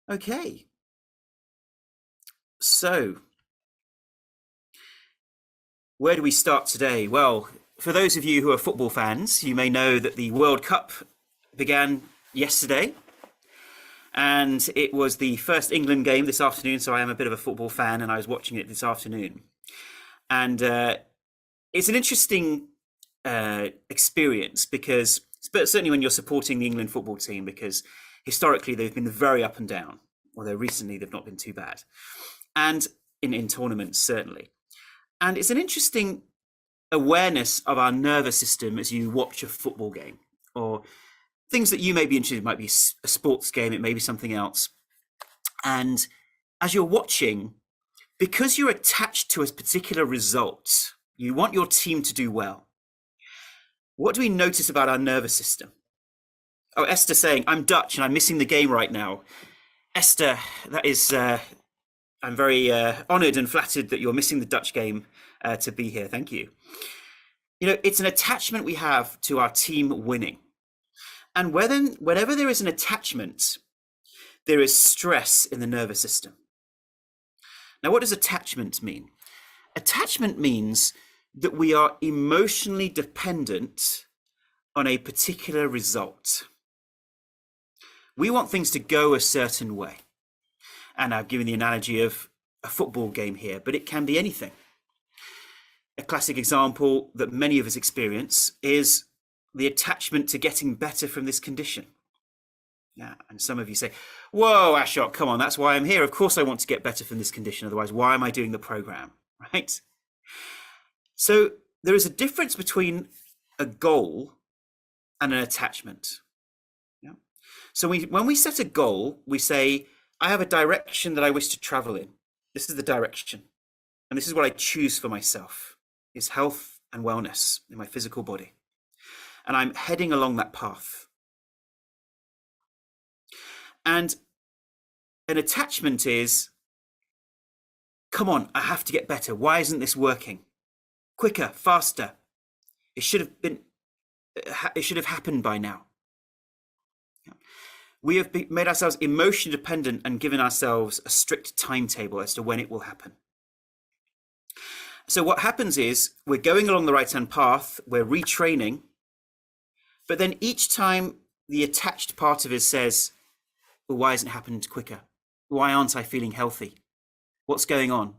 Okay, so where do we start today? Well, for those of you who are football fans, you may know that the World Cup began yesterday, and it was the first England game this afternoon, so I am a bit of a football fan, and I was watching it this afternoon. And it's an interesting experience because, but certainly when you're supporting the England football team, because historically they've been very up and down, although recently they've not been too bad. And in tournaments, certainly. And it's an interesting awareness of our nervous system as you watch a football game, or things that you may be interested in. It might be a sports game, it may be something else. And as you're watching, because you're attached to a particular result, you want your team to do well. What do we notice about our nervous system? Oh, Esther saying, I'm Dutch and I'm missing the game right now. Esther, that is, I'm very honoured and flattered that you're missing the Dutch game to be here. Thank you. You know, it's an attachment we have to our team winning. And whenever there is an attachment, there is stress in the nervous system. Now, what does attachment mean? Attachment means that we are emotionally dependent on a particular result. We want things to go a certain way. And I've given the analogy of a football game here, but it can be anything. A classic example that many of us experience is the attachment to getting better from this condition. Yeah, and some of you say, whoa, Ashok, come on, that's why I'm here. Of course I want to get better from this condition. Otherwise, why am I doing the program, right? So there is a difference between a goal and an attachment. Yeah. So when we set a goal, we say, I have a direction that I wish to travel in. This is the direction. And this is what I choose for myself, is health and wellness in my physical body. And I'm heading along that path. And an attachment is, come on, I have to get better. Why isn't this working? Quicker, faster. It should have happened by now. We have made ourselves emotionally dependent and given ourselves a strict timetable as to when it will happen. So what happens is we're going along the right-hand path, we're retraining, but then each time the attached part of us says, well, why hasn't it happened quicker? Why aren't I feeling healthy? What's going on?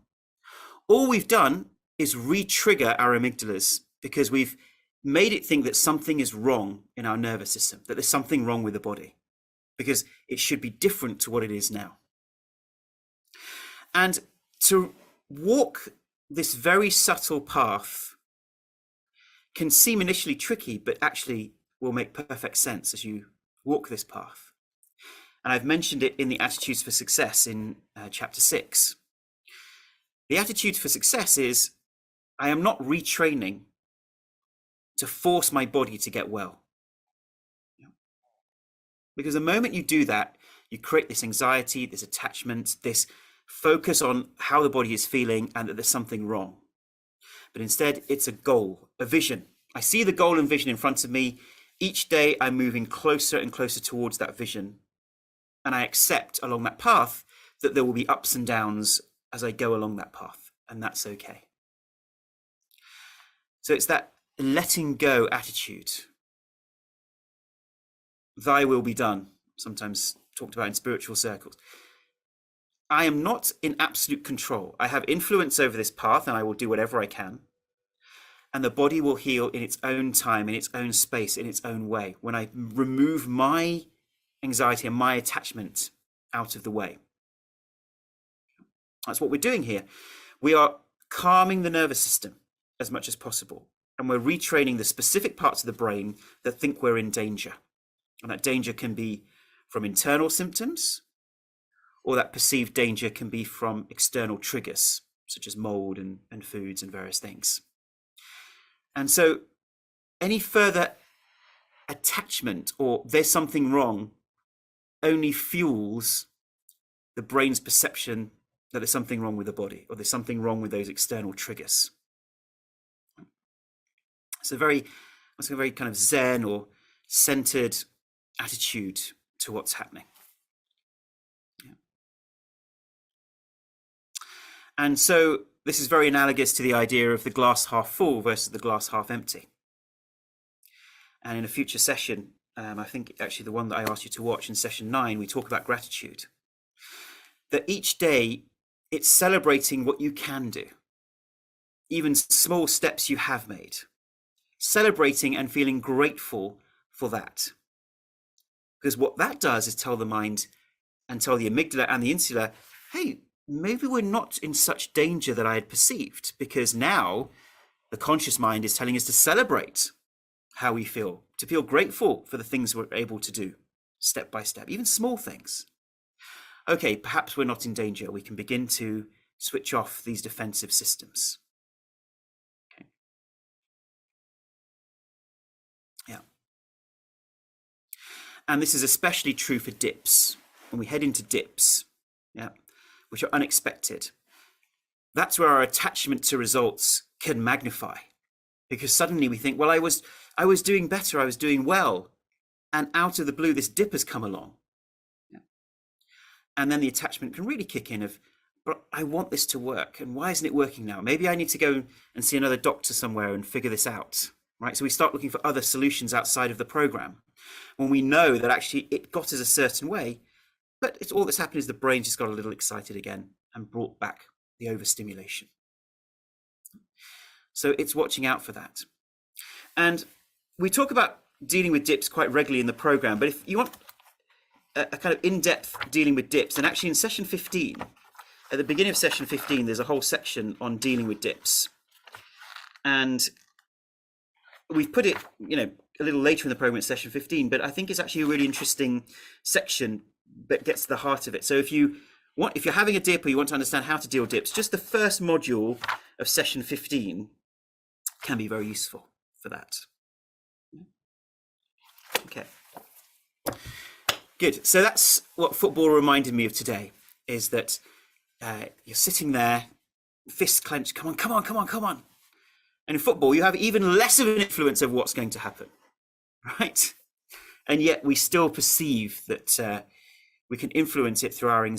All we've done is re-trigger our amygdalas because we've made it think that something is wrong in our nervous system, that there's something wrong with the body, because it should be different to what it is now. And to walk this very subtle path can seem initially tricky, but actually will make perfect sense as you walk this path. And I've mentioned it in the Attitudes for Success in chapter 6. The attitude for success is, I am not retraining to force my body to get well. Because the moment you do that, you create this anxiety, this attachment, this focus on how the body is feeling and that there's something wrong. But instead, it's a goal, a vision. I see the goal and vision in front of me. Each day, I'm moving closer and closer towards that vision. And I accept along that path that there will be ups and downs as I go along that path. And that's okay. So it's that letting go attitude. Thy will be done, sometimes talked about in spiritual circles. I am not in absolute control. I have influence over this path and I will do whatever I can. And the body will heal in its own time, in its own space, in its own way, when I remove my anxiety and my attachment out of the way. That's what we're doing here. We are calming the nervous system as much as possible. And we're retraining the specific parts of the brain that think we're in danger. And that danger can be from internal symptoms, or that perceived danger can be from external triggers, such as mold and foods and various things. And so any further attachment or there's something wrong only fuels the brain's perception that there's something wrong with the body, or there's something wrong with those external triggers. It's a very kind of Zen or centered attitude to what's happening. Yeah. And so this is very analogous to the idea of the glass half full versus the glass half empty. And in a future session, I think actually the one that I asked you to watch in session 9, we talk about gratitude. That each day it's celebrating what you can do, even small steps you have made, celebrating and feeling grateful for that. Because what that does is tell the mind and tell the amygdala and the insula, hey, maybe we're not in such danger that I had perceived, because now the conscious mind is telling us to celebrate how we feel, to feel grateful for the things we're able to do step by step, even small things. Okay, perhaps we're not in danger. We can begin to switch off these defensive systems. Okay. Yeah. And this is especially true for dips. When we head into dips, yeah, which are unexpected, that's where our attachment to results can magnify, because suddenly we think, well, I was doing better, I was doing well, and out of the blue, this dip has come along. Yeah. And then the attachment can really kick in of, but I want this to work, and why isn't it working now? Maybe I need to go and see another doctor somewhere and figure this out, right? So we start looking for other solutions outside of the program when we know that actually it got us a certain way, but it's all that's happened is the brain just got a little excited again and brought back the overstimulation. So it's watching out for that. And we talk about dealing with dips quite regularly in the program, but if you want a kind of in-depth dealing with dips, then actually in session 15, at the beginning of session 15, there's a whole section on dealing with dips. And we've put it, a little later in the program at session 15, but I think it's actually a really interesting section that gets to the heart of it. So if you're having a dip or you want to understand how to deal with dips, just the first module of session 15 can be very useful for that. Okay. Good. So that's what football reminded me of today, is that you're sitting there, fists clenched, come on. And in football, you have even less of an influence over what's going to happen, right? And yet we still perceive that we can influence it through our anxiety.